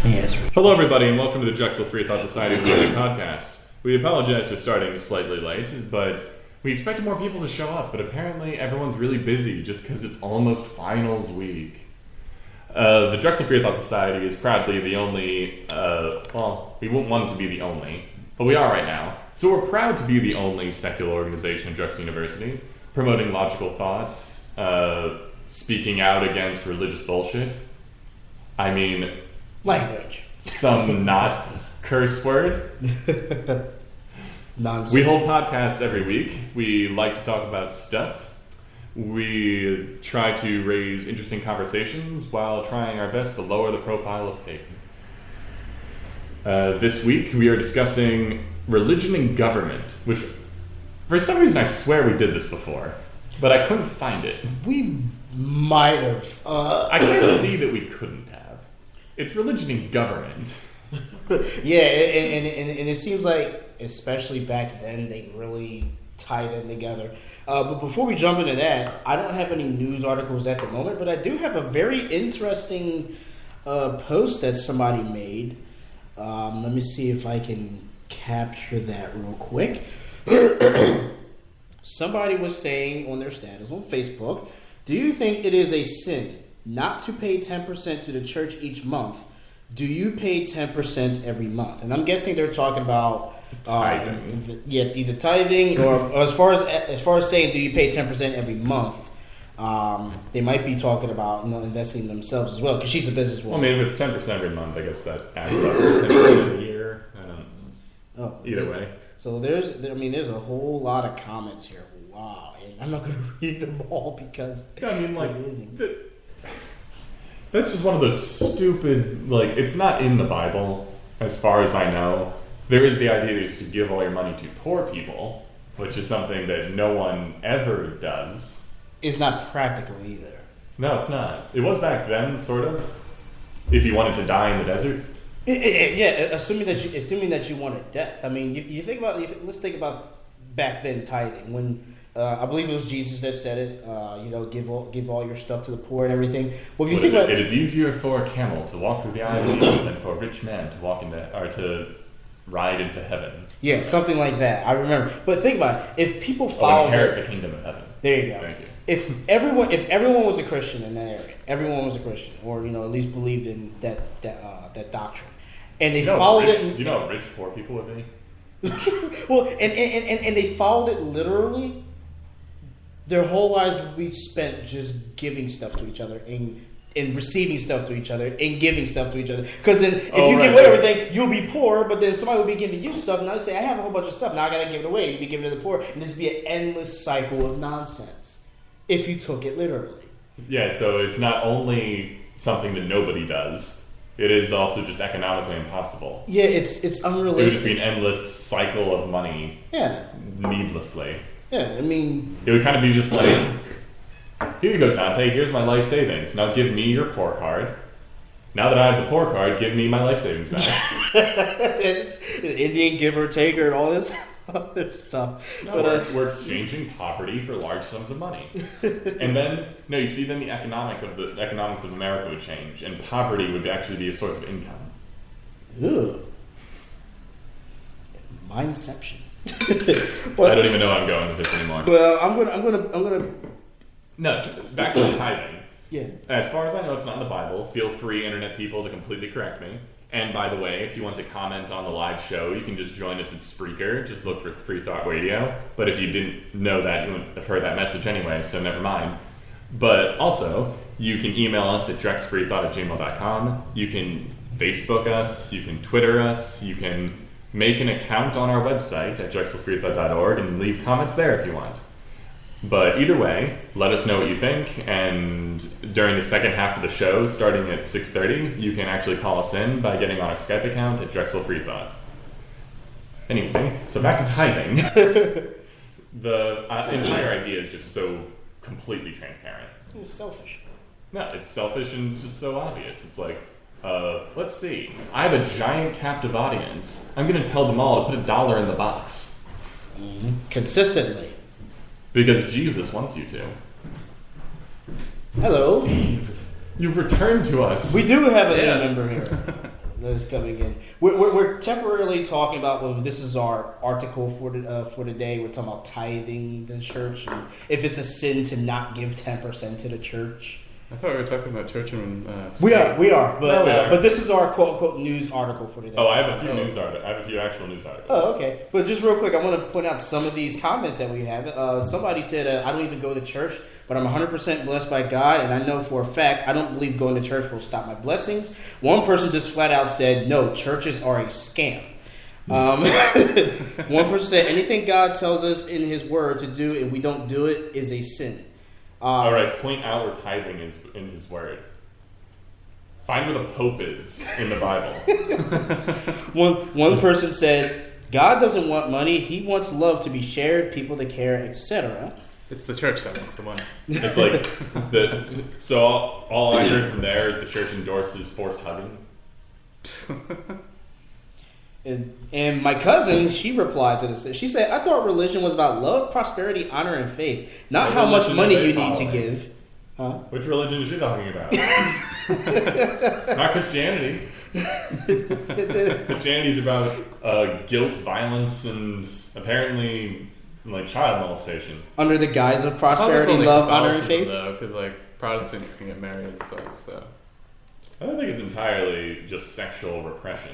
Yes. Hello, everybody, and welcome to the Drexel Free Thought Society podcast. We apologize for starting slightly late, but we expected more people to show up, but apparently everyone's really busy just because it's almost finals week. The Drexel Free Thought Society is proudly the only, we wouldn't want it to be the only, but we are right now. So we're proud to be the only secular organization at Drexel University, promoting logical thoughts, speaking out against religious bullshit. I mean... language. Some not curse word. Nonsense. We hold podcasts every week. We like to talk about stuff. We try to raise interesting conversations while trying our best to lower the profile of faith. This week we are discussing religion and government, which for some reason I swear we did this before, but I couldn't find it. We might have. I can't see that we couldn't have. It's religion and government. Yeah, and it seems like, especially back then, they really tied them together. But before we jump into that, I don't have any news articles at the moment, but I do have a very interesting post that somebody made. Let me see if I can capture that real quick. Somebody was saying on their status on Facebook, do you think it is a sin not to pay 10% to the church each month? Do you pay 10% every month? And I'm guessing they're talking about tithing. Either tithing or as far as saying, do you pay 10% every month? They might be talking about investing in themselves as well, because she's a businesswoman. Well, I mean, if it's 10% every month, I guess that adds up to 10% a year. I don't know. Oh, Either way. So there's a whole lot of comments here. Wow, and I'm not going to read them all because that's just one of those stupid, it's not in the Bible, as far as I know. There is the idea that you should give all your money to poor people, which is something that no one ever does. It's not practical either. No, it's not. It was back then, sort of. If you wanted to die in the desert. Yeah, assuming that you wanted death. I mean, let's think about back then tithing when. I believe it was Jesus that said it. Give all your stuff to the poor and everything. Well, if you think about it is easier for a camel to walk through the eye of needle than for a rich man to ride into heaven. Yeah, something like that. I remember. But think about it. If people follow inherit the kingdom of heaven. There you go. Thank you. If everyone was a Christian in that area, everyone was a Christian, or at least believed in that doctrine, and they followed it. You know how rich poor people would be. Well, and they followed it literally. Their whole lives would be spent just giving stuff to each other and receiving stuff to each other and giving stuff to each other. Because then if you give away everything, you'll be poor, but then somebody will be giving you stuff. Now they say, I have a whole bunch of stuff. Now I got to give it away. You'll be giving it to the poor. And this would be an endless cycle of nonsense if you took it literally. Yeah, so it's not only something that nobody does. It is also just economically impossible. Yeah, it's unrealistic. It would just be an endless cycle of money. Yeah. Needlessly. Yeah, I mean... It would kind of be just like, here you go, Dante, here's my life savings. Now give me your poor card. Now that I have the poor card, give me my life savings back. It's Indian give or take and all this other stuff. No, we're exchanging poverty for large sums of money. And then, then the economics of America would change, and poverty would actually be a source of income. Ugh. Mindception. I don't even know how I'm going with this anymore. Well, I'm gonna. No, back to tithing. Yeah. As far as I know, it's not in the Bible. Feel free, internet people, to completely correct me. And by the way, if you want to comment on the live show, you can just join us at Spreaker. Just look for Free Thought Radio. But if you didn't know that, you wouldn't have heard that message anyway, so never mind. But also, you can email us at drexfreethought@gmail.com. You can Facebook us. You can Twitter us. You can make an account on our website at drexelfreethought.org and leave comments there if you want. But either way, let us know what you think, and during the second half of the show, starting at 6:30, you can actually call us in by getting on our Skype account at Drexel Free Thought. Anyway, so back to tithing. The entire idea is just so completely transparent. It's selfish. No, it's selfish and it's just so obvious. It's like, let's see. I have a giant captive audience. I'm going to tell them all to put $1 in the box. Mm-hmm. Consistently. Because Jesus wants you to. Hello. Steve, you've returned to us. We do have a new member here. those coming in. We're temporarily talking about. Well, this is our article for today. We're talking about tithing the church, and if it's a sin to not give 10% to the church. I thought we were talking about church and we are, but we are. But this is our quote unquote news article for today. Oh, I have a few news articles. I have a few actual news articles. Oh, okay. But just real quick, I want to point out some of these comments that we have. Somebody said, "I don't even go to church, but I'm 100% blessed by God, and I know for a fact I don't believe going to church will stop my blessings." One person just flat out said, "No, churches are a scam." 1% anything God tells us in His Word to do, and we don't do it, is a sin. All right, point out where tithing is in His Word. Find where the Pope is in the Bible. One person said, "God doesn't want money; He wants love to be shared, people to care, etc." It's the church that wants the money. It's like so. All I heard from there is the church endorses forced hugging. And my cousin, she replied to this. She said, "I thought religion was about love, prosperity, honor, and faith, not how much money you need to give." Huh? Which religion is she talking about? Not Christianity. Christianity is about guilt, violence, and apparently like child molestation. Under the guise of prosperity, love, honor, and faith? Because like Protestants can get married and stuff, so. I don't think it's entirely just sexual repression.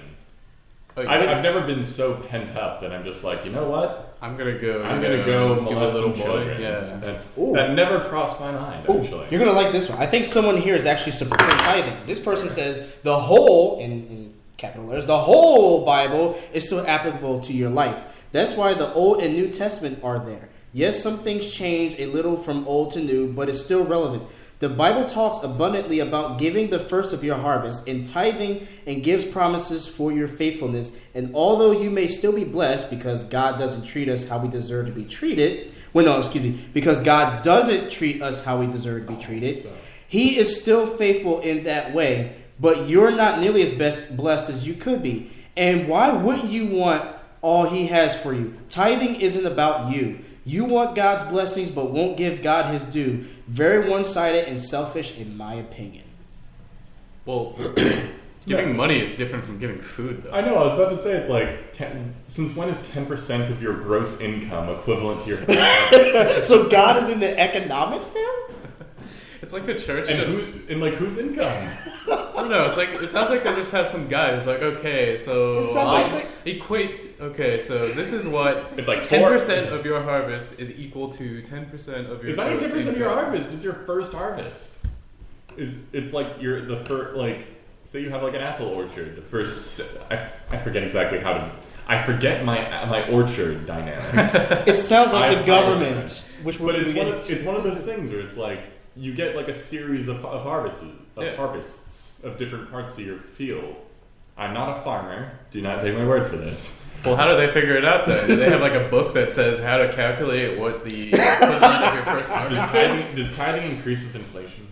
Oh, I've never been so pent up that I'm just like, you know what? I'm gonna go molest little some boy. children. Yeah, that never crossed my mind. Actually, you're gonna like this one. I think someone here is actually supporting tithing. This person says the whole, in capital letters, the whole Bible is still applicable to your life. That's why the Old and New Testament are there. Yes, some things change a little from old to new, but it's still relevant. The Bible talks abundantly about giving the first of your harvest and tithing, and gives promises for your faithfulness. And although you may still be blessed because God doesn't treat us how we deserve to be treated, because God doesn't treat us how we deserve to be treated, He is still faithful in that way, but you're not nearly as blessed as you could be. And why wouldn't you want all He has for you? Tithing isn't about you. You want God's blessings, but won't give God His due. Very one-sided and selfish, in my opinion. Well, giving money is different from giving food, though. I know. I was about to say it's like since when is 10% of your gross income equivalent to your? So God is in the economics now. It's like the church and whose income? I don't know. It's like it sounds like they just have some guy who's like, okay, so Okay, so this is what it's like 10% of your harvest is equal to 10% of your. It's not even 10% of your harvest. It's your first harvest. It's like the first, like, say you have like an apple orchard. The first, I forget exactly how to. I forget my orchard dynamics. It sounds like the government, but it's one of those things where it's like you get like a series of harvests of different parts of your field. I'm not a farmer. Do not take my word for this. Well, how do they figure it out then? Do they have like a book that says how to calculate what the equivalent of your first harvest is? Does tithing increase with inflation?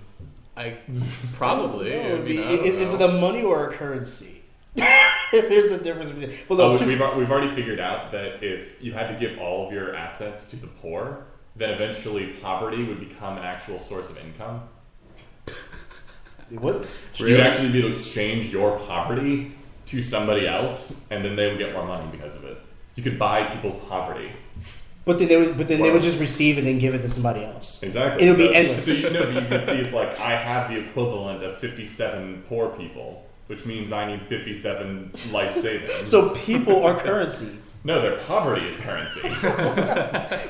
Probably. No, is it a money or a currency? There's a difference between. Well, we've already figured out that if you had to give all of your assets to the poor, then eventually poverty would become an actual source of income. What? You'd actually be able to exchange your poverty to somebody else, and then they would get more money because of it. You could buy people's poverty. But then they would just receive it and give it to somebody else. Exactly. It would be endless. So you can see it's like I have the equivalent of 57 poor people, which means I need 57 life savings. So people are currency. No, their poverty is currency.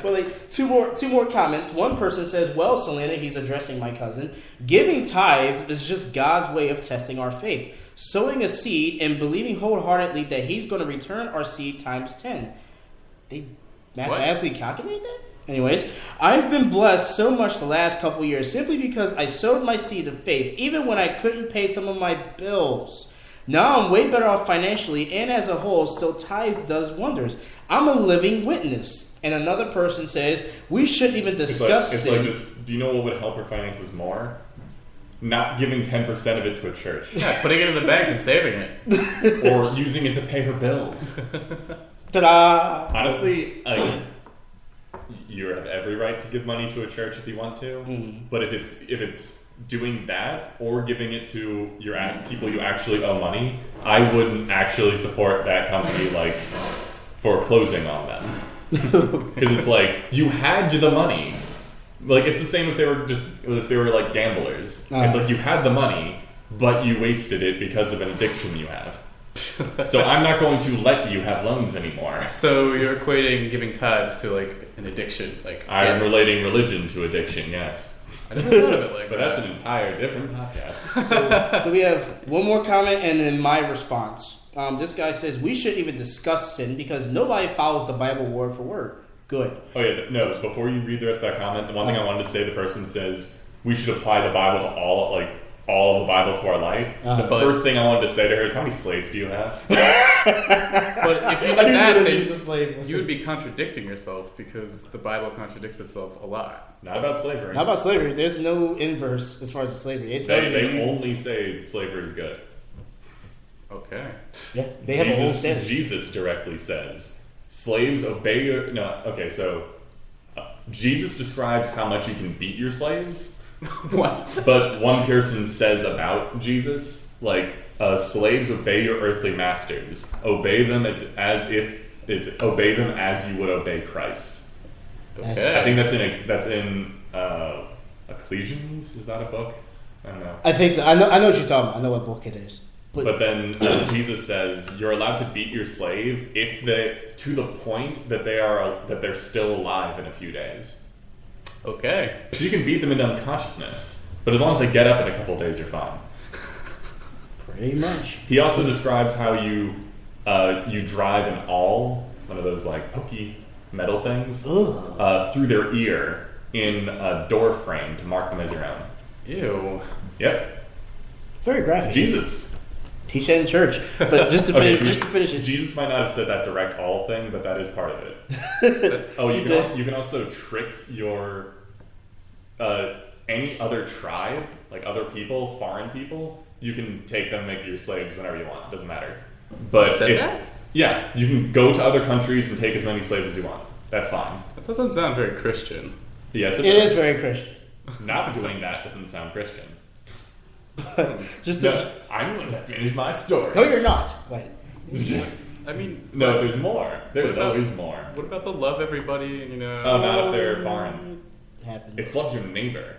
Well, like two more comments. One person says, "Well, Selena," he's addressing my cousin, "giving tithes is just God's way of testing our faith, sowing a seed and believing wholeheartedly that He's going to return our seed times 10." They mathematically calculate that? Anyways, I've been blessed so much the last couple years simply because I sowed my seed of faith, even when I couldn't pay some of my bills. Now I'm way better off financially and as a whole, so tithes does wonders. I'm a living witness. And another person says, we shouldn't even discuss it's like just, do you know what would help your finances more? Not giving 10% of it to a church. Yeah, putting it in the bank and saving it. Or using it to pay her bills. Ta-da! Honestly, you have every right to give money to a church if you want to. Mm-hmm. But if it's doing that or giving it to your people you actually owe money, I wouldn't actually support that company like foreclosing on them. Because it's like, you had the money. Like, it's the same if they were like gamblers. It's like, you had the money, but you wasted it because of an addiction you have. So I'm not going to let you have loans anymore. So you're equating giving tithes to like an addiction, like I'm relating religion to addiction. Yes, I never thought of it like but that. that's an entire different podcast. So we have one more comment and then my response. This guy says we shouldn't even discuss sin because nobody follows the Bible word for word. Good. Oh yeah, no. Before you read the rest of that comment, the one thing I wanted to say: the person says we should apply the Bible to all of the Bible to our life. The first thing I wanted to say to her is, how many slaves do you have? But if you did that, then you would be contradicting yourself because the Bible contradicts itself a lot. Not about slavery. Not about slavery. There's no inverse as far as slavery. They only say slavery is good. Okay. Yeah, they have a whole standard. Jesus directly says, slaves obey your... No, okay, so Jesus describes how much you can beat your slaves. What? But one person says about Jesus, like, slaves obey your earthly masters. Obey them as obey them as you would obey Christ. Okay. I think that's in Ecclesiastes. Is that a book? I don't know. I think so. I know what you're talking about. I know what book it is. But then Jesus says you're allowed to beat your slave to the point that they're still alive in a few days. Okay. So you can beat them into unconsciousness, but as long as they get up in a couple of days, you're fine. Pretty much. He also describes how you drive an awl, one of those like pokey metal things, through their ear in a door frame to mark them as your own. Ew. Yep. Very graphic. Jesus. Teach that in church. But just to finish it. Jesus might not have said that direct awl thing, but that is part of it. You can also trick your any other tribe, like other people, foreign people. You can take them and make them your slaves whenever you want. It doesn't matter. But that? Yeah, you can go to other countries and take as many slaves as you want. That's fine. That doesn't sound very Christian. Yes, it is very Christian. Not doing that doesn't sound Christian. I'm going to finish my story. No, you're not. Wait. I mean, no, there's more. There's always more. What about the love everybody? You know. Oh, not if they're foreign. Happens. It's love your neighbor.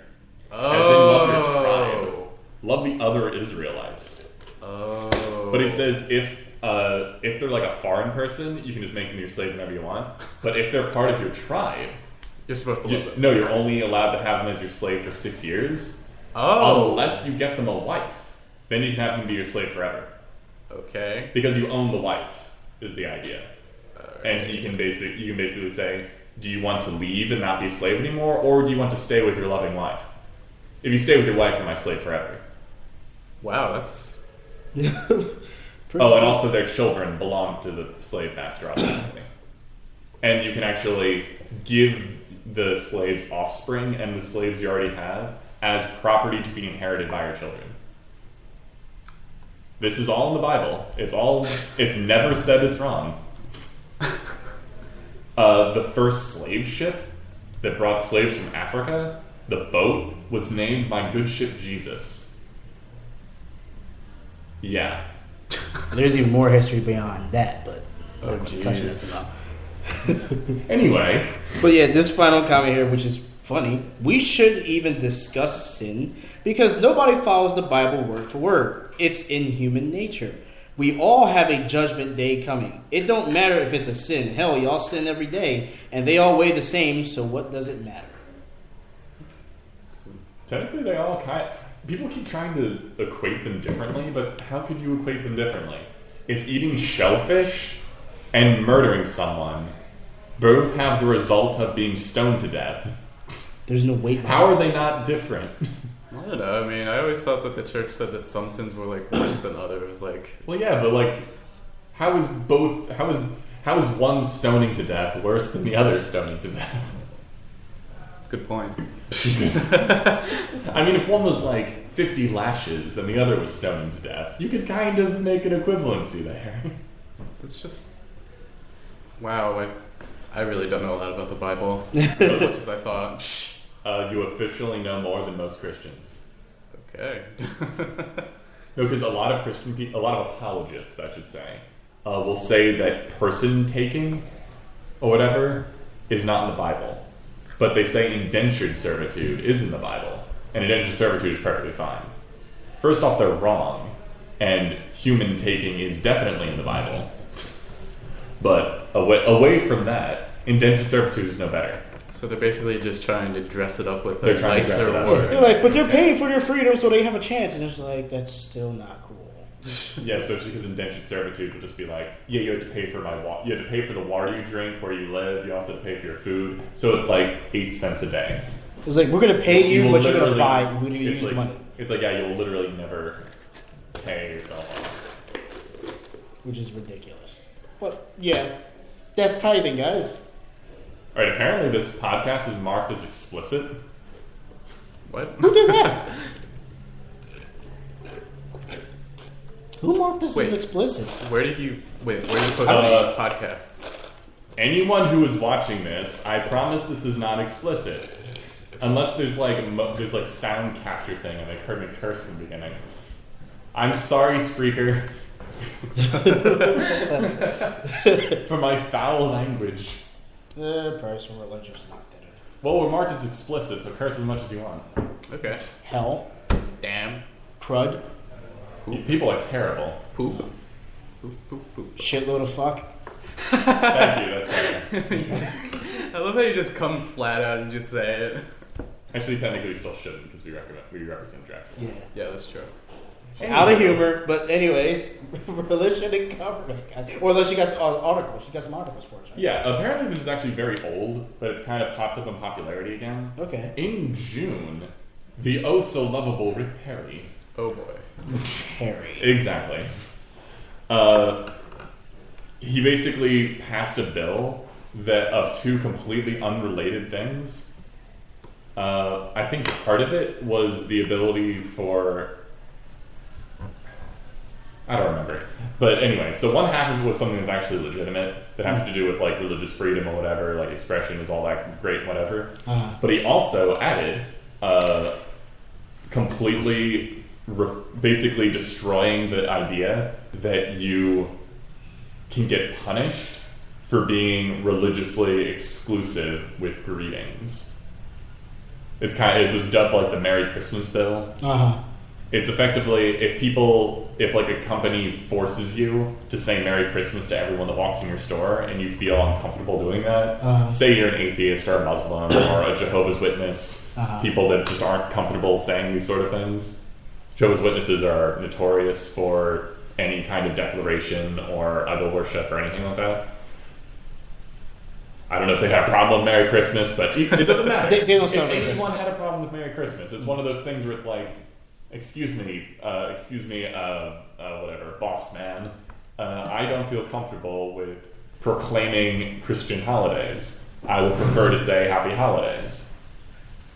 Oh. As in love your tribe. Love the other Israelites. Oh. But he says if they're like a foreign person, you can just make them your slave whenever you want. But if they're part of your tribe, you're supposed to love them. No, you're only allowed to have them as your slave for 6 years. Oh. Unless you get them a wife. Then you can have them be your slave forever. Okay. Because you own the wife, is the idea. Right. And you can basically say, do you want to leave and not be a slave anymore, or do you want to stay with your loving wife? If you stay with your wife, you're my slave forever. Wow, that's... And also their children belong to the slave master automatically. And you can actually give the slave's offspring and the slaves you already have as property to be inherited by your children. This is all in the Bible. It's never said it's wrong. The first slave ship that brought slaves from Africa, the boat, was named My Good Ship Jesus. Yeah. There's even more history beyond that, but oh, jeez. Anyway. But yeah, this final comment here, which is funny, we shouldn't even discuss sin because nobody follows the Bible word for word. It's in human nature. We all have a judgment day coming. It don't matter if it's a sin. Hell, y'all sin every day, and they all weigh the same, so what does it matter? Technically, they all people keep trying to equate them differently, but how could you equate them differently? If eating shellfish and murdering someone both have the result of being stoned to death, there's no weight. How are they not different? I don't know. I mean, I always thought that the church said that some sins were like worse than others. Like, well, yeah, but like, how is one stoning to death worse than the other stoning to death? Good point. I mean, if one was like 50 lashes and the other was stoning to death, you could kind of make an equivalency there. That's just... Wow, I really don't know a lot about the Bible, as much as I thought. You officially know more than most Christians. Okay. No, because a lot of Christian people, a lot of apologists, I should say, will say that person taking or whatever is not in the Bible. But they say indentured servitude is in the Bible, and indentured servitude is perfectly fine. First off, they're wrong, and human taking is definitely in the Bible. But away from that, indentured servitude is no better. So they're basically just trying to dress it up with They're a trying to dress nicer it up. word. They're like, but they're paying for their freedom, so they have a chance. And it's like, that's still not cool. Yeah, especially because indentured servitude would just be like, yeah, you have to pay for you have to pay for the water you drink, where you live. You also have to pay for your food. So it's like 8 cents a day. It's like, we're going to pay you, will but you're going to literally- buy. We're going to use it's like, the money. It's like, yeah, you'll literally never pay yourself off. Which is ridiculous. But, yeah. That's tithing, guys. All right, apparently this podcast is marked as explicit. What? Who did that? Who marked this Wait. as explicit? Where did you post podcasts? Anyone who is watching this, I promise this is not explicit. Unless there's like sound capture thing and they heard me curse in the beginning. I'm sorry, Spreaker. For my foul language. Personal religion's not dead. Well, we're marked as explicit, so curse as much as you want. Okay. Hell. Damn. Crud. People are terrible. Poop. Poop, poop, poop. Shitload of fuck. Thank you, that's better. I love how you just come flat out and just say it. Actually, technically we still shouldn't because we represent Jackson. Yeah. Yeah, that's true. Out of humor, but anyways, religion and government. Or unless you got the articles. You got some articles for us, right? Yeah, apparently this is actually very old, but it's kind of popped up in popularity again. Okay. In June, the oh-so-lovable Rick Perry. Oh boy. Harry. Exactly. He basically passed a bill that of two completely unrelated things. I think part of it was the ability for... I don't remember. But anyway, so one half of it was something that's actually legitimate, that has to do with like religious freedom or whatever, like expression is all that great, whatever. But he also added completely, basically destroying the idea that you can get punished for being religiously exclusive with greetings. It was dubbed like the Merry Christmas bill. It's effectively, if like a company forces you to say Merry Christmas to everyone that walks in your store and you feel uncomfortable doing that, say you're an atheist or a Muslim or a Jehovah's Witness, people that just aren't comfortable saying these sort of things. Jehovah's Witnesses are notorious for any kind of declaration or idol worship or anything like that. I don't know if they had a problem with Merry Christmas, but it doesn't matter. They don't if celebrate anyone Christmas. had a problem with Merry Christmas, it's one of those things where it's like, excuse me, whatever, boss man. I don't feel comfortable with proclaiming Christian holidays. I would prefer to say Happy Holidays.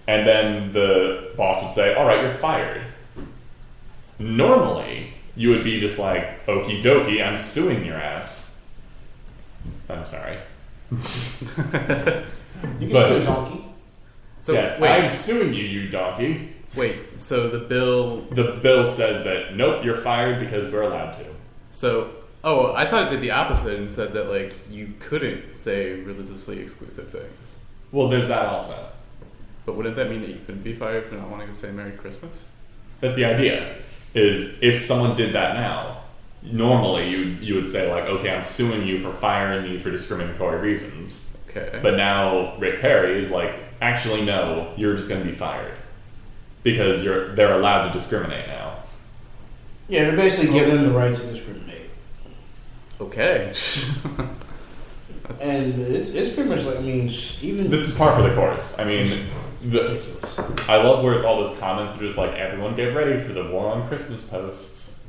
And then the boss would say, all right, you're fired. Normally, you would be just like, okie dokie, I'm suing your ass. I'm sorry. You can But- sue a donkey. So yes, wait, I'm suing you, you donkey. so the bill. The bill says that, nope, you're fired because we're allowed to. So I thought it did the opposite and said that like you couldn't say religiously exclusive things. Well, there's that also. But wouldn't that mean that you couldn't be fired for not wanting to say Merry Christmas? That's the idea, is if someone did that now, normally you would say like, okay, I'm suing you for firing me for discriminatory reasons. Okay. But now Rick Perry is like, actually no, you're just going to be fired. Because they're allowed to discriminate now. Yeah, they're basically giving them the right to discriminate. Okay. And it's pretty much like, I mean, even... This is par for the course. I mean, ridiculous. I love where it's all those comments that are just like, everyone get ready for the war on Christmas posts.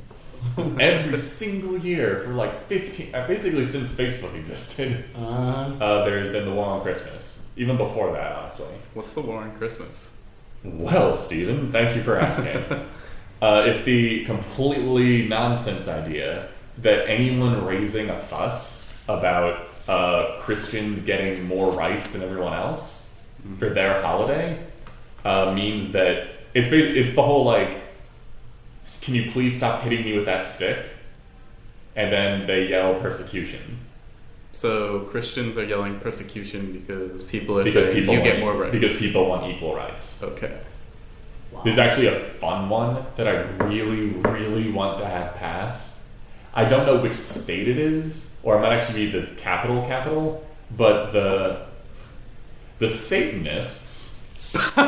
Every single year for like 15... basically since Facebook existed, there's been the war on Christmas. Even before that, honestly. What's the war on Christmas? Well, Stephen, thank you for asking. It's the completely nonsense idea that anyone raising a fuss about Christians getting more rights than everyone else for their holiday means that it's the whole like can you please stop hitting me with that stick? And then they yell persecution. So Christians are yelling persecution because people are Because saying people you want, get more rights. Because people want equal rights. Okay. Wow. There's actually a fun one that I really, really want to have pass. I don't know which state it is, or it might actually be the capital, but the Satanists. What?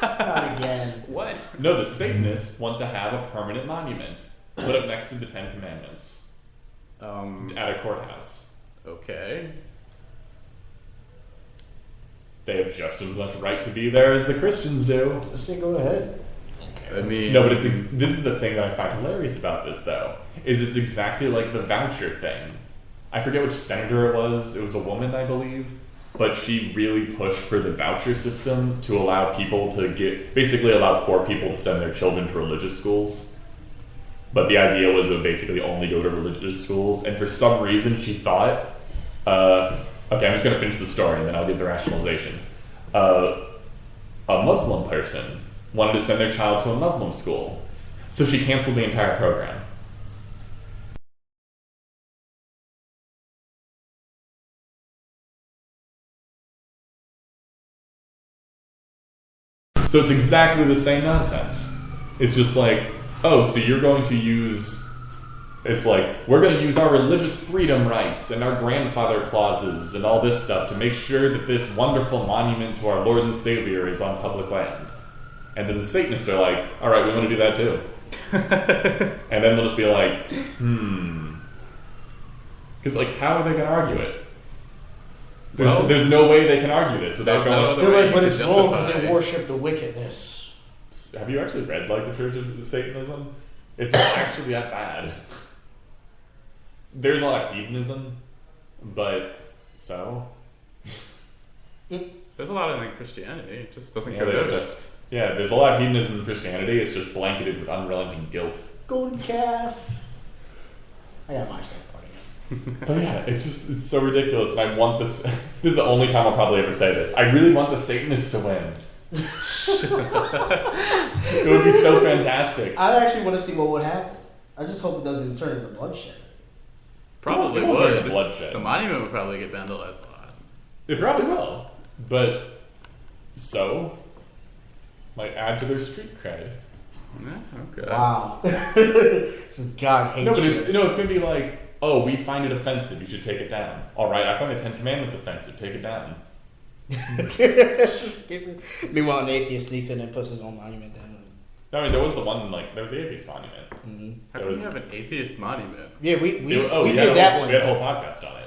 Not again. What? No, the Satanists want to have a permanent monument put up next to the Ten Commandments at a courthouse. Okay. They have just as much right to be there as the Christians do. I say go ahead. I mean, No, but this is the thing that I find hilarious about this, though, is it's exactly like the voucher thing. I forget which senator it was. It was a woman, I believe. But she really pushed for the voucher system to allow people to basically allow poor people to send their children to religious schools. But the idea was it would basically only go to religious schools. And for some reason, she thought, okay, I'm just going to finish the story and then I'll give the rationalization. A Muslim person wanted to send their child to a Muslim school. So she canceled the entire program. So it's exactly the same nonsense. It's just like, oh, so you're going to use... It's like, we're going to use our religious freedom rights and our grandfather clauses and all this stuff to make sure that this wonderful monument to our Lord and Savior is on public land. And then the Satanists are like, all right, we want to do that too. And then they'll just be like, Because, like, how are they going to argue it? There's no way they can argue this without going... They're like, but it's wrong because they worship the wickedness. Have you actually read, like, the Church of Satanism? It's not actually that bad. There's a lot of hedonism, but so... There's a lot of it in Christianity. It just doesn't Yeah, get there's noticed. there's a lot of hedonism in Christianity. It's just blanketed with unrelenting guilt. Golden calf. I gotta watch that part again. But yeah, it's so ridiculous, and I want this... This is the only time I'll probably ever say this. I really want the Satanists to win. It would be so fantastic. I actually want to see what would happen. I just hope it doesn't turn into bloodshed. Probably It won't turn would. into bloodshed. The monument would probably get vandalized a lot. It probably will, but so might add to their street cred. Yeah, okay. Wow. Just God hates No, but you. it's gonna be like, oh, we find it offensive. You should take it down. All right, I find the Ten Commandments offensive. Take it down. Meanwhile, an atheist sneaks in and puts his own monument down. No, I mean, there was the one there was the atheist monument. Mm-hmm. How can you have an atheist monument? Yeah, we We did that one. We had a whole podcast on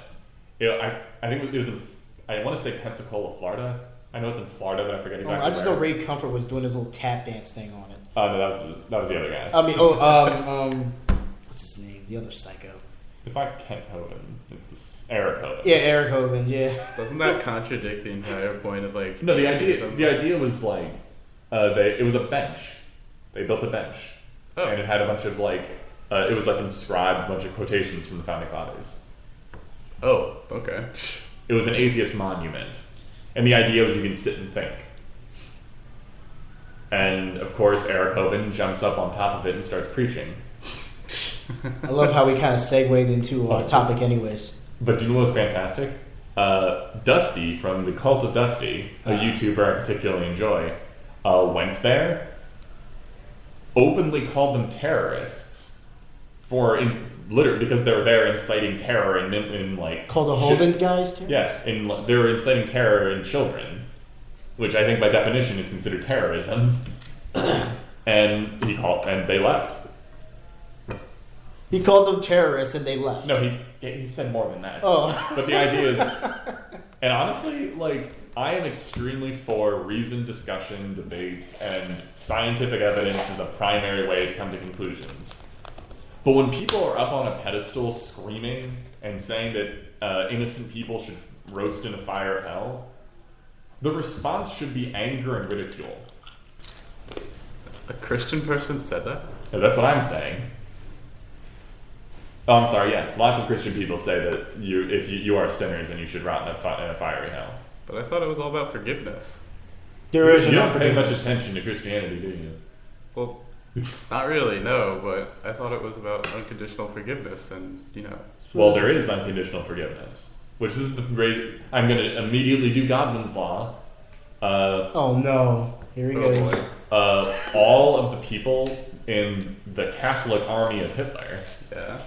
it. I think it was in, I want to say Pensacola, Florida. I know it's in Florida, but I forget exactly. I just where. know Ray Comfort was doing his little tap dance thing on it. No, that was the other guy. I mean, what's his name? The other psycho. It's not Kent Hovind. It's Eric Hovind. Yeah, Eric Hovind. Yeah. Doesn't that contradict the entire point of like? No, the atheism? idea was like, it was a bench. They built a bench, Oh. and it had a bunch of like, it was like inscribed a bunch of quotations from the founding fathers. Oh, okay. It was an atheist monument, and the idea was you can sit and think. And of course, Eric Hovind jumps up on top of it and starts preaching. I love how we kind of segued into our topic, anyways. But do you know what's fantastic? Dusty from the Cult of Dusty, a YouTuber I particularly enjoy, went there, openly called them terrorists literally because they were there inciting terror in like Called the Hovind guys, too? Yeah, they were inciting terror in children, which I think by definition is considered terrorism. And they left. He called them terrorists and they left. No, he said more than that. Oh. But the idea is, and honestly, like, I am extremely for reasoned discussion, debates, and scientific evidence as a primary way to come to conclusions. But when people are up on a pedestal screaming and saying that innocent people should roast in a fire of hell, the response should be anger and ridicule. A Christian person said that? No, that's what I'm saying. Oh, I'm sorry, yes. Lots of Christian people say that if you are sinners and you should rot in a fiery hell. But I thought it was all about forgiveness. There is You no don't pay much forgiveness. attention to Christianity, do you? Well, Not really, no, but I thought it was about unconditional forgiveness and, Well, there is unconditional forgiveness, which is the great. I'm going to immediately do Godwin's law. Oh no, here he goes. boy. All of the people in the Catholic army of Hitler Yeah.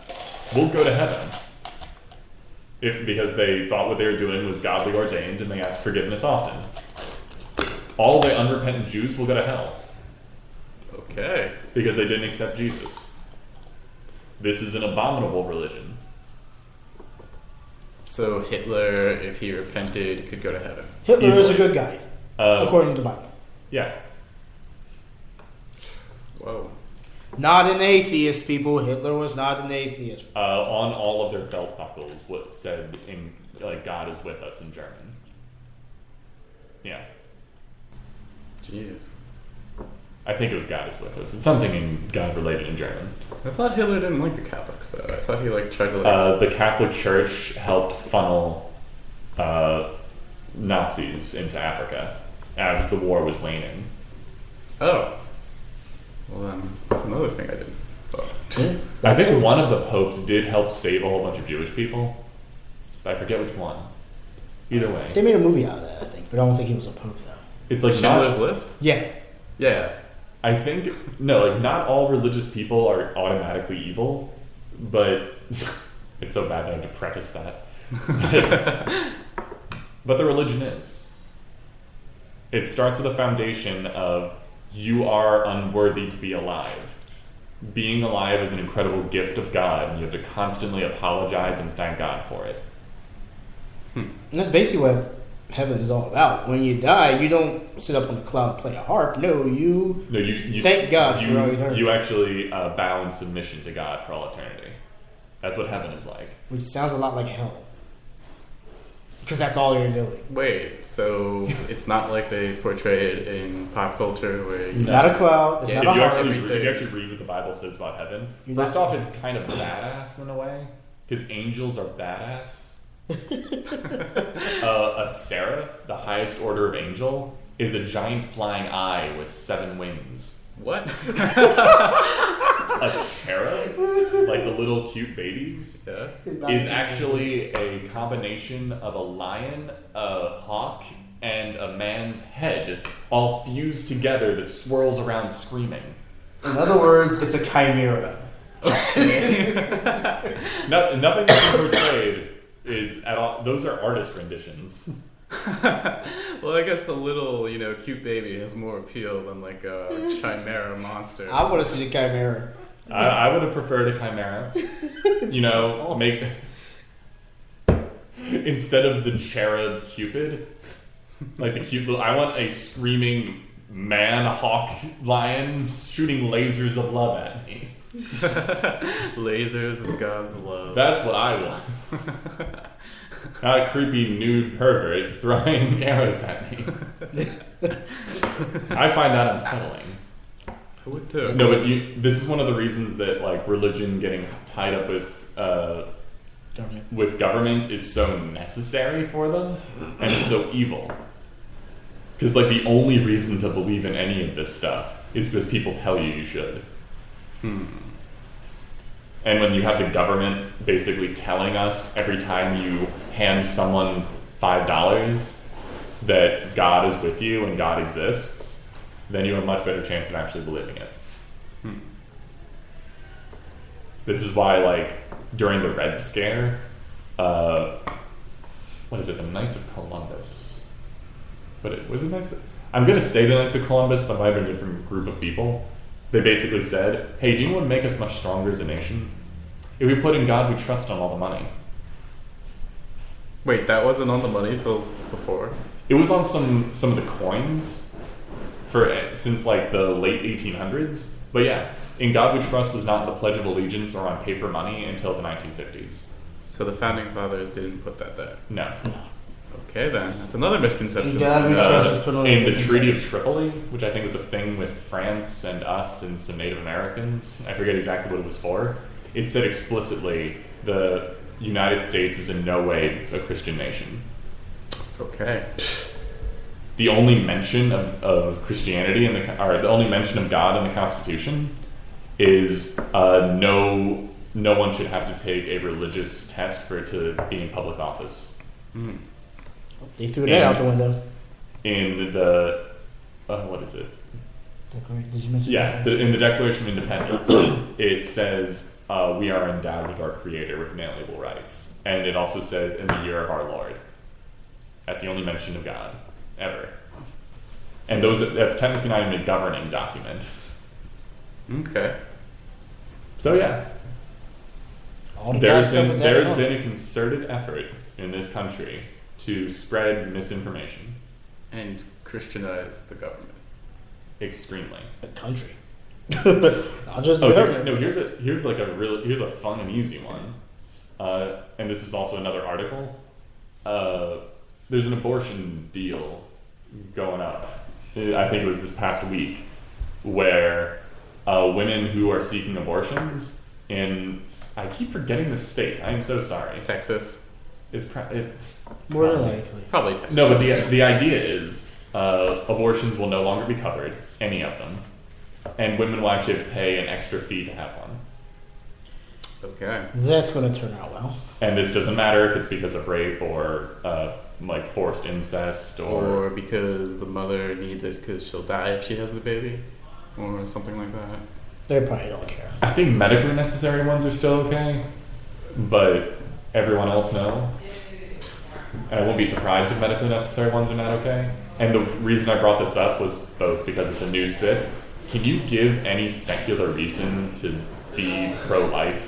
will go to heaven. Because they thought what they were doing was godly ordained and they asked forgiveness often. All the unrepentant Jews will go to hell. Okay. Because they didn't accept Jesus. This is an abominable religion. So Hitler, if he repented, could go to heaven. Hitler is a Easily. good guy, according to the Bible. Yeah. Whoa. Not an atheist, people. Hitler was not an atheist. On all of their belt buckles, what said in "God is with us" in German. Yeah, Jeez. I think it was "God is with us." It's something in God related in German. I thought Hitler didn't like the Catholics, though. I thought he tried to The Catholic Church helped funnel Nazis into Africa as the war was waning. Oh. Well, then that's another thing I didn't thought. I think one of the popes did help save a whole bunch of Jewish people. But I forget which one. Either way, They made a movie out of that, I think, but I don't think he was a pope, though. it's like Schindler's not. List? Yeah. Yeah. I think no, not all religious people are automatically evil, but it's so bad that I have to preface that. But the religion is. It starts with a foundation of you are unworthy to be alive. Being alive is an incredible gift of God, and you have to constantly apologize and thank God for it. And that's basically what heaven is all about. When you die, you don't sit up on a cloud and play a harp. No, you thank God for all eternity. You actually bow in submission to God for all eternity. That's what heaven is like. Which sounds a lot like hell. Because that's all you're doing. Wait, so it's not like they portray it in pop culture where It's not a cloud. It's Yeah, not a harp. If you actually read what the Bible says about heaven, You're first not- off, it's kind of badass in a way, because angels are badass. A seraph, the highest order of angel, is a giant flying eye with 7 wings. What? A cherub, like the little cute babies, Yeah. is actually a combination of a lion, a hawk, and a man's head, all fused together that swirls around screaming. In other words, it's a chimera. Nothing that's portrayed is at all. Those are artist renditions. Well, I guess a little, cute baby has more appeal than like a chimera monster. I want to see the chimera. I would have preferred a chimera. awesome. Make instead of the cherub Cupid, like the cute little. I want a screaming man hawk lion shooting lasers of love at me. Lasers of God's love. That's what I want. Not a creepy nude pervert throwing arrows at me. I find that unsettling. I would too. No, but this is one of the reasons that religion getting tied up with government is so necessary for them, and it's so evil. Because the only reason to believe in any of this stuff is because people tell you should. And when you have the government basically telling us every time you hand someone $5 that God is with you and God exists, then you have a much better chance of actually believing it. This is why, during the Red Scare, what is it, the Knights of Columbus? Was it Knights I'm going to say the Knights of Columbus, but it might have been a different group of people. They basically said, hey, do you want to make us much stronger as a nation? If we put in God, we trust on all the money. Wait, that wasn't on the money till before? It was on some of the coins since the late 1800s. But yeah, in God we trust was not in the Pledge of Allegiance or on paper money until the 1950s. So the founding fathers didn't put that there. No. Okay, then that's another misconception. In God we trust was put on In the different Treaty things. of Tripoli, which I think was a thing with France and us and some Native Americans, I forget exactly what it was for. It said explicitly the United States is in no way a Christian nation. Okay. the only mention of Christianity or the only mention of God in the Constitution is no one should have to take a religious test for it to be in public office. Mm. They threw that out the window. In the what is it? Did you mention? Yeah, in the Declaration of Independence, it says we are endowed with our Creator with inalienable rights, and it also says in the year of our Lord. That's the only mention of God ever, and that's technically not even a governing document. Okay. So yeah, there's been a concerted effort in this country to spread misinformation and Christianize the government. Extremely. The country. I'll just here's a fun and easy one, and this is also another article. There's an abortion deal going up. I think it was this past week, where women who are seeking abortions I keep forgetting the state. I am so sorry. Texas. It's more likely. Probably Texas. No, but the idea is abortions will no longer be covered, any of them, and women will actually have to pay an extra fee to have one. Okay. That's going to turn out well. And this doesn't matter if it's because of rape or like forced incest or because the mother needs it because she'll die if she has the baby or something like that. They probably don't care. I think medically necessary ones are still okay, but everyone else no. And I won't be surprised if medically necessary ones are not okay. And the reason I brought this up was both because it's a news bit. Can you give any secular reason to be pro-life?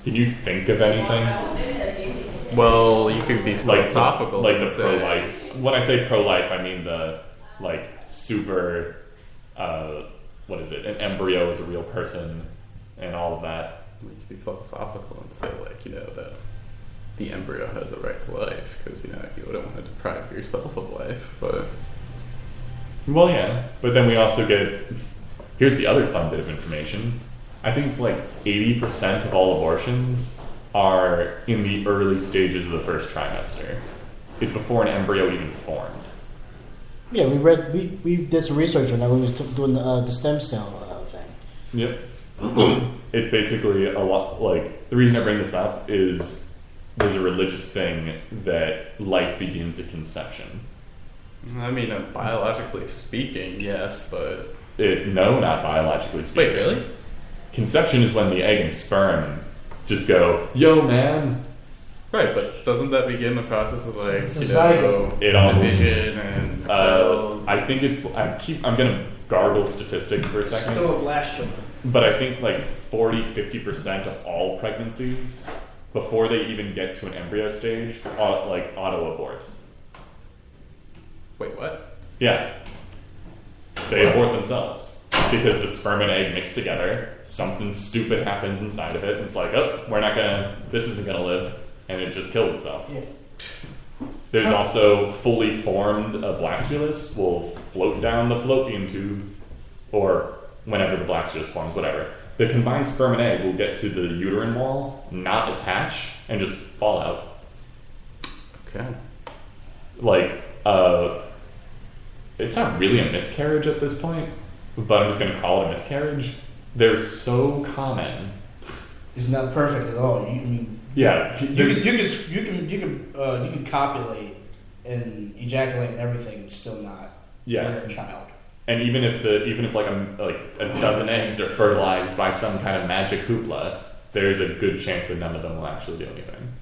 Can you think of anything? Well, you could be philosophical. Like the pro-life. When I say pro-life, I mean the super. What is it? An embryo is a real person, and all of that. You could be philosophical and say that the embryo has a right to life because you wouldn't want to deprive yourself of life, but. Well, yeah, but then we also get. Here's the other fun bit of information. I think it's 80% of all abortions are in the early stages of the first trimester. It's before an embryo even formed. Yeah, we did some research on that when we was doing the stem cell thing. Yep. It's basically a lot the reason I bring this up is there's a religious thing that life begins at conception. I mean, biologically speaking, yes, but... No, not biologically speaking. Wait, really? Conception is when the egg and sperm just go, yo, man. Right, but doesn't that begin the process of division and cells? I think I'm gonna gargle statistics for a second. Still a blast children. But I think 40-50% of all pregnancies, before they even get to an embryo stage, auto abort. Wait, what? Yeah. They abort themselves. Because the sperm and egg mix together, something stupid happens inside of it, and it's this isn't gonna live, and it just kills itself. Yeah. There's also fully formed blastulus will float down the fallopian tube, or whenever the blastulus forms, whatever. The combined sperm and egg will get to the uterine wall, not attach, and just fall out. Okay. It's not really a miscarriage at this point, but I'm just going to call it a miscarriage. They're so common. It's not perfect at all. You can copulate and ejaculate and everything, and still not bear a child. And even if a dozen eggs are fertilized by some kind of magic hoopla, there's a good chance that none of them will actually do anything.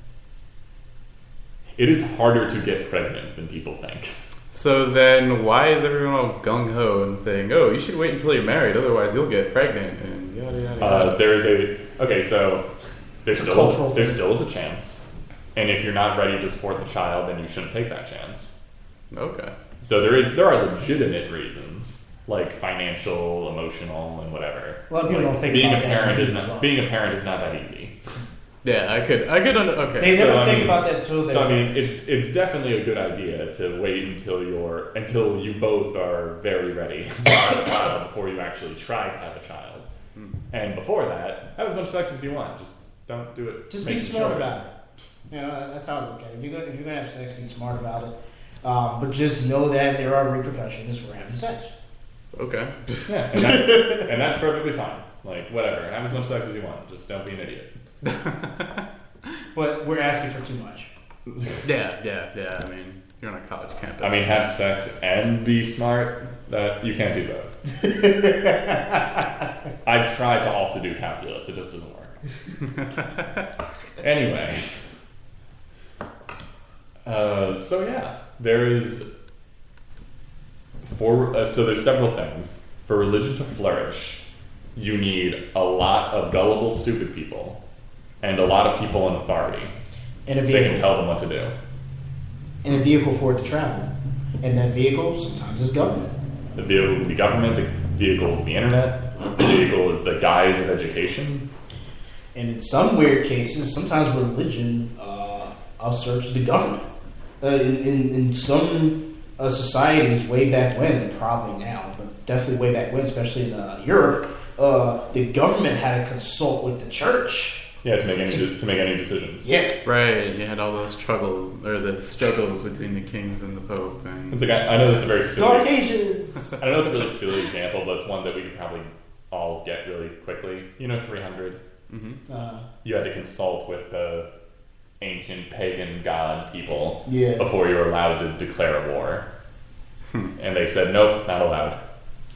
It is harder to get pregnant than people think. So then why is everyone all gung-ho and saying, oh, you should wait until you're married, otherwise you'll get pregnant, and yada, yada, yada. So there still is a chance. And if you're not ready to support the child, then you shouldn't take that chance. Okay. So there are legitimate reasons, like financial, emotional, and whatever. A lot of people don't think being about a parent is not that easy. Yeah, I could okay. They never think about that too. It's definitely a good idea to wait until you both are very ready to have a child before you actually try to have a child. And before that, have as much sex as you want. Just don't do it. Just be smart about it. You know, that's how I look at it. If you're gonna have sex, be smart about it. But just know that there are repercussions for having sex. Okay. Yeah, and that's perfectly fine. Like, whatever. Have as much sex as you want. Just don't be an idiot. But we're asking for too much. Yeah. I mean, you're on a college campus. I mean, have sex and be smart. That you can't do both. I've tried to also do calculus. It just doesn't work. Anyway. So yeah, there's several things. For religion to flourish, you need a lot of gullible, stupid people, and a lot of people in authority. And a They vehicle. can tell them what to do. And a vehicle for it to travel. And that vehicle sometimes is government. The vehicle can be government. The vehicle is the internet. The vehicle is the guise of education. And in some weird cases, sometimes religion usurps the government. In some societies, way back when, and probably now, but definitely way back when, especially in Europe, the government had to consult with the church. Yeah, to make any decisions. Yeah, Right, you had all those struggles between the kings and the pope. And It's like I know that's a very silly. Dark Ages. I know it's a really silly example, but it's one that we could probably all get really quickly. 300. You had to consult with the ancient pagan god people before you were allowed to declare a war. And they said, nope, not allowed.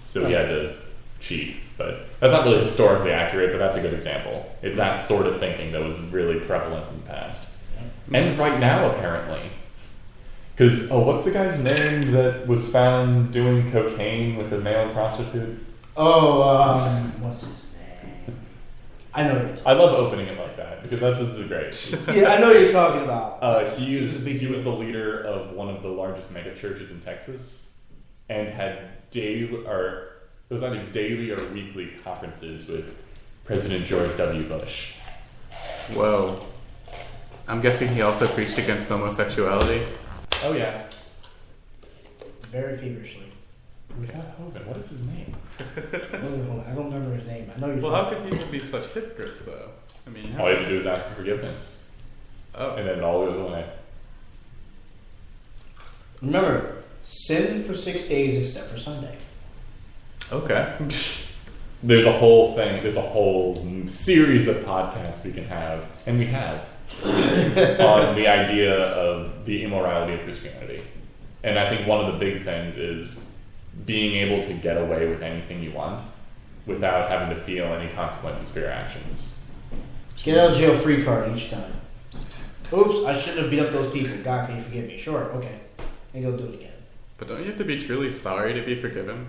So we had to cheat. But that's not really historically accurate, but that's a good example. It's that sort of thinking that was really prevalent in the past. And right now, apparently. Because, what's the guy's name that was found doing cocaine with a male prostitute? What's his name? I know it. I love opening it like that, because that just is great. Yeah, I know what you're talking about. He was the leader of one of the largest mega churches in Texas, and had it was either daily or weekly conferences with President George W. Bush. Whoa. I'm guessing he also preached against homosexuality. Oh yeah. Very feverishly. Was that Hogan? What is his name? Hold on, I don't remember his name. I know you're Well, talking how could people be such hypocrites, though? I mean, All you have to do is ask for forgiveness. Oh. And then it all goes away. Remember, sin for 6 days except for Sunday. Okay. There's a whole series of podcasts we can have, and we have, on the idea of the immorality of Christianity. And I think one of the big things is being able to get away with anything you want without having to feel any consequences for your actions. Get out of jail free card each time. Oops, I shouldn't have beat up those people. God, can you forgive me? Sure, okay. And go do it again. But don't you have to be truly sorry to be forgiven?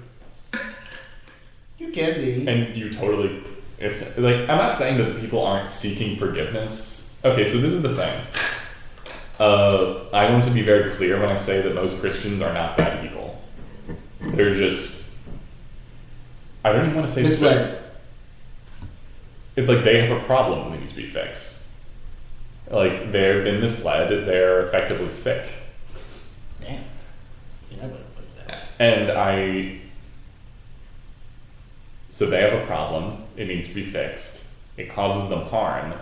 You can be. And you totally, it's like, I'm not saying that people aren't seeking forgiveness. Okay, so this is the thing. I want to be very clear when I say that most Christians are not bad people. They're just, I don't even want to say this. It's like they have a problem that needs to be fixed. Like, they've been misled, they're effectively sick. Damn. You never put that. And so they have a problem, it needs to be fixed, it causes them harm.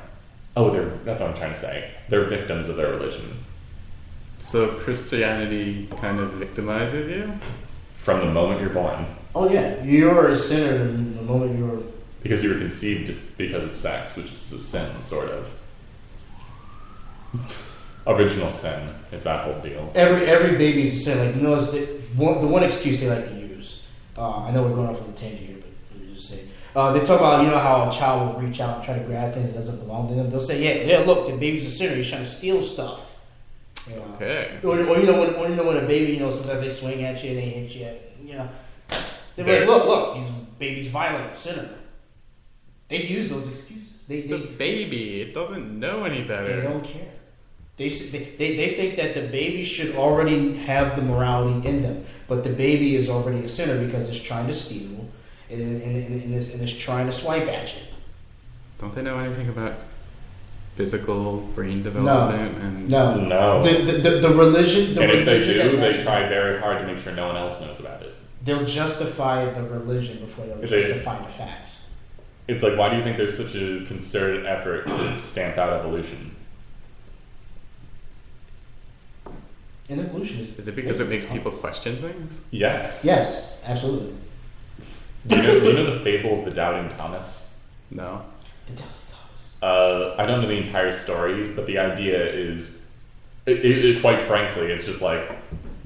That's what I'm trying to say. They're victims of their religion. So Christianity kind of victimizes you? From the moment you're born. Oh yeah, you're a sinner the moment you're... Because you were conceived because of sex, which is a sin, sort of. Original sin. It's that whole deal. Every baby is a sin. Like, the one excuse they like to use. I know we're going off on a tangent here, but let me just say. They talk about, how a child will reach out and try to grab things that doesn't belong to them. They'll say, yeah, look, the baby's a sinner. He's trying to steal stuff. Okay. Or when a baby, sometimes they swing at you and they hit you. They're like, look, he's baby's violent, sinner. They use those excuses. The baby, it doesn't know any better. They don't care. They think that the baby should already have the morality in them, but the baby is already a sinner because it's trying to steal and it's trying to swipe at you. Don't they know anything about physical brain development? No. The religion. And if they do, they try very hard to make sure no one else knows about it. They'll justify the religion before they'll justify the facts. It's like, why do you think there's such a concerted effort to stamp out evolution? And evolution Is it because it makes people question things? Yes. Yes, absolutely. Do you know the fable of the Doubting Thomas? No. The Doubting Thomas. I don't know the entire story, but the idea is, quite frankly, it's just like,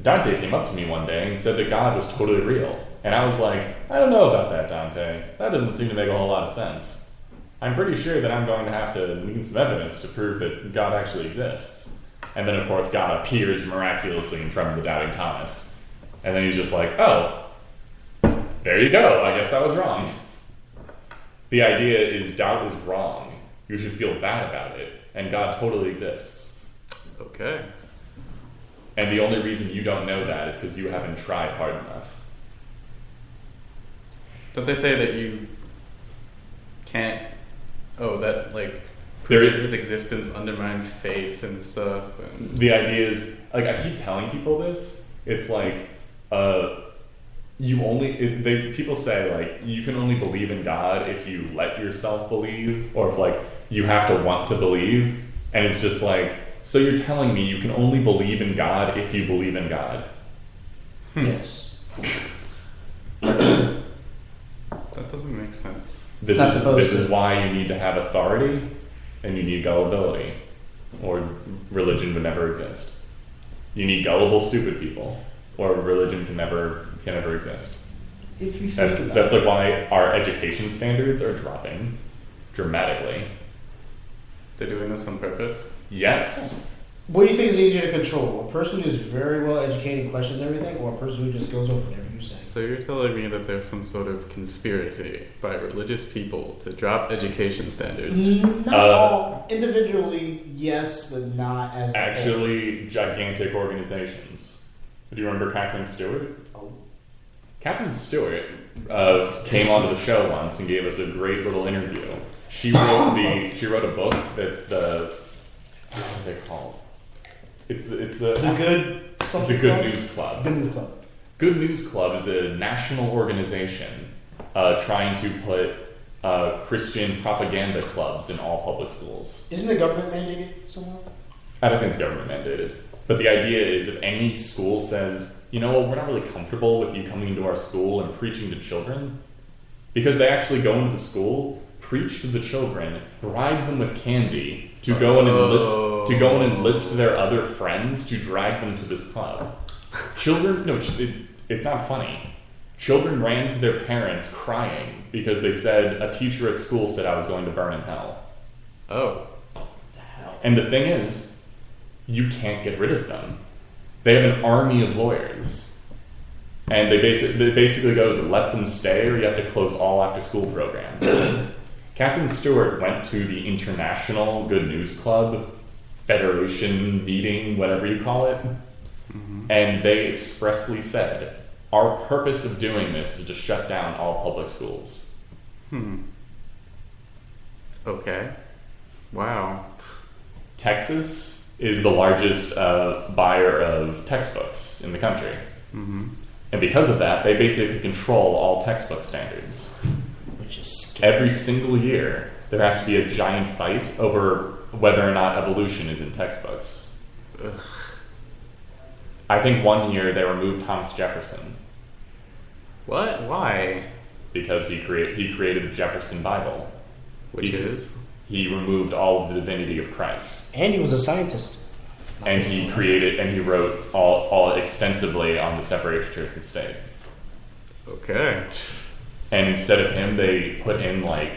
Dante came up to me one day and said that God was totally real. And I was like, I don't know about that, Dante. That doesn't seem to make a whole lot of sense. I'm pretty sure that I'm going to have to need some evidence to prove that God actually exists. And then, of course, God appears miraculously in front of the Doubting Thomas. And then he's just like, oh, there you go. I guess I was wrong. The idea is doubt is wrong. You should feel bad about it. And God totally exists. Okay. And the only reason you don't know that is because you haven't tried hard enough. Don't they say that you can't... Oh, that, like... his existence undermines faith and stuff. And... The idea is, like, I keep telling people this. It's like, people say, like, you can only believe in God if you let yourself believe, or if, like, you have to want to believe. And it's just like, so you're telling me you can only believe in God if you believe in God? Yes. That doesn't make sense. This is why you need to have authority, and you need gullibility, or religion would never exist. You need gullible, stupid people, or religion can never exist. If you think That's like why our education standards are dropping dramatically. They're doing this on purpose? Yes. What do you think is easier to control? A person who's very well educated and questions everything, or a person who just goes over whatever you say? So you're telling me that there's some sort of conspiracy by religious people to drop education standards? Not all. Individually, yes, but not as actually gigantic organizations. Do you remember Catherine Stewart? Oh. Catherine Stewart came onto the show once and gave us a great little interview. She wrote a book that's what are they called? It's the Good News Club. Good News Club. Good News Club is a national organization trying to put Christian propaganda clubs in all public schools. Isn't the government mandated somewhere? I don't think it's government mandated. But the idea is if any school says, you know what, we're not really comfortable with you coming into our school and preaching to children, because they actually go into the school, preach to the children, bribe them with candy to go and enlist their other friends to drag them to this club. It's not funny. Children ran to their parents crying because they said a teacher at school said I was going to burn in hell. Oh. The hell? And the thing is, you can't get rid of them. They have an army of lawyers. And they basically goes, let them stay or you have to close all after school programs. Catherine Stewart went to the International Good News Club Federation meeting, whatever you call it, and they expressly said, our purpose of doing this is to shut down all public schools. Okay. Wow. Texas is the largest buyer of textbooks in the country. And because of that, they basically control all textbook standards. Which is scary. Every single year, there has to be a giant fight over whether or not evolution is in textbooks. Ugh. I think one year they removed Thomas Jefferson. What? Why? Because he created the Jefferson Bible. He removed all of the divinity of Christ. And he was a scientist. And he wrote all extensively on the separation of church and state. Okay. And instead of him, they put in like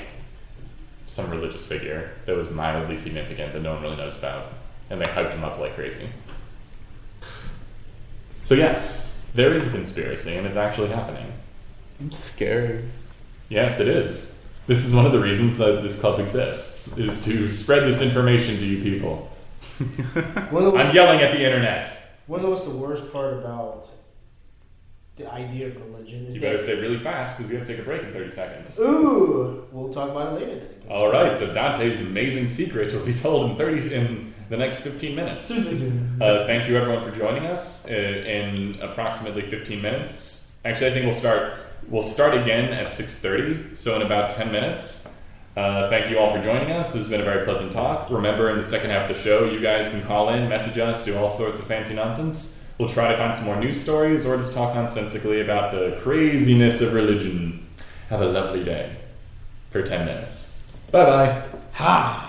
some religious figure that was mildly significant that no one really knows about. And they hyped him up like crazy. So yes, there is a conspiracy and it's actually happening. I'm scared. Yes, it is. This is one of the reasons that this club exists, is to spread this information to you people. I'm yelling at the internet. Want to know what's the worst part about the idea of religion? You better say really fast because we have to take a break in 30 seconds. Ooh, we'll talk about it later then. All right, so Dante's amazing secrets will be told in the next 15 minutes. Thank you everyone for joining us in approximately 15 minutes. Actually, I think we'll start again at 6:30, so in about 10 minutes. Thank you all for joining us. This has been a very pleasant talk. Remember, in the second half of the show, you guys can call in, message us, do all sorts of fancy nonsense. We'll try to find some more news stories or just talk nonsensically about the craziness of religion. Have a lovely day for 10 minutes. Bye-bye. Ha!